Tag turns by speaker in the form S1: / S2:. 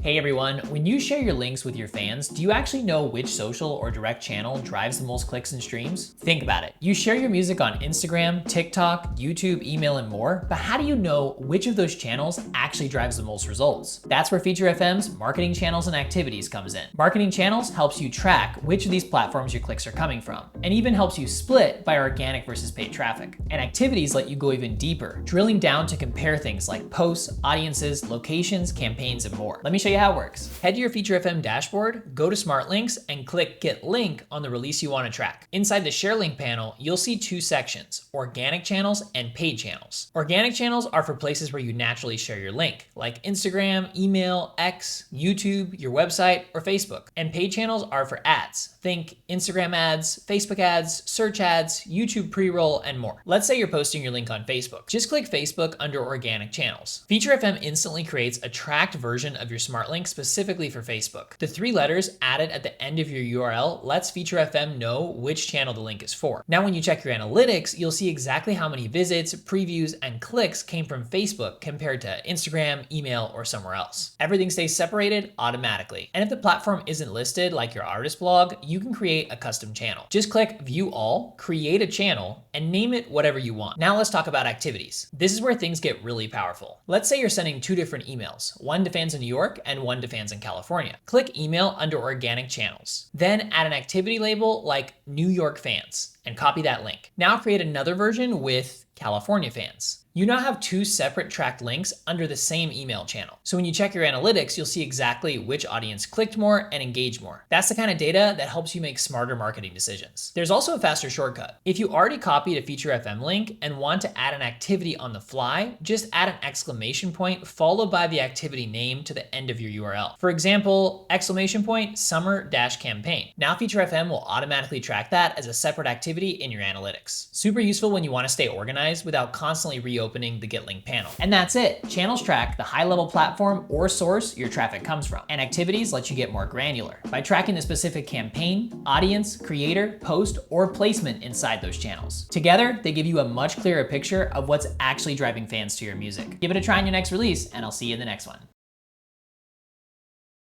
S1: Hey everyone, when you share your links with your fans, do you actually know which social or direct channel drives the most clicks and streams? Think about it. You share your music on Instagram, TikTok, YouTube, email, and more, but how do you know which of those channels actually drives the most results? That's where Feature FM's marketing channels and activities comes in. Marketing channels helps you track which of these platforms your clicks are coming from, and even helps you split by organic versus paid traffic. And activities let you go even deeper, drilling down to compare things like posts, audiences, locations, campaigns, and more. Let me show you how it works. Head to your Feature FM dashboard, go to Smart Links, and click Get Link on the release you want to track. Inside the Share Link panel, you'll see two sections, organic channels and paid channels. Organic channels are for places where you naturally share your link, like Instagram, email, X, YouTube, your website, or Facebook. And paid channels are for ads. Think Instagram ads, Facebook ads, search ads, YouTube pre-roll, and more. Let's say you're posting your link on Facebook. Just click Facebook under Organic Channels. Feature FM instantly creates a tracked version of your Smart Link specifically for Facebook. The 3 letters added at the end of your URL lets Feature FM know which channel the link is for. Now, when you check your analytics, you'll see exactly how many visits, previews, and clicks came from Facebook compared to Instagram, email, or somewhere else. Everything stays separated automatically. And if the platform isn't listed, like your artist blog, you can create a custom channel. Just click View All, create a channel, and name it whatever you want. Now let's talk about activities. This is where things get really powerful. Let's say you're sending 2 different emails, one to fans in New York and one to fans in California. Click Email under Organic Channels. Then add an activity label like New York Fans and copy that link. Now create another version with California Fans. You now have 2 separate tracked links under the same email channel. So when you check your analytics, you'll see exactly which audience clicked more and engaged more. That's the kind of data that helps you make smarter marketing decisions. There's also a faster shortcut. If you already copied a Feature FM link and want to add an activity on the fly, just add an exclamation point followed by the activity name to the end of your URL. For example, exclamation point summer-campaign. Now Feature FM will automatically track that as a separate activity in your analytics. Super useful when you want to stay organized without constantly reopening the Get Link panel. And that's it. Channels track the high-level platform or source your traffic comes from, and activities let you get more granular by tracking the specific campaign, audience, creator, post, or placement inside those channels. Together, they give you a much clearer picture of what's actually driving fans to your music. Give it a try in your next release, and I'll see you in the next one.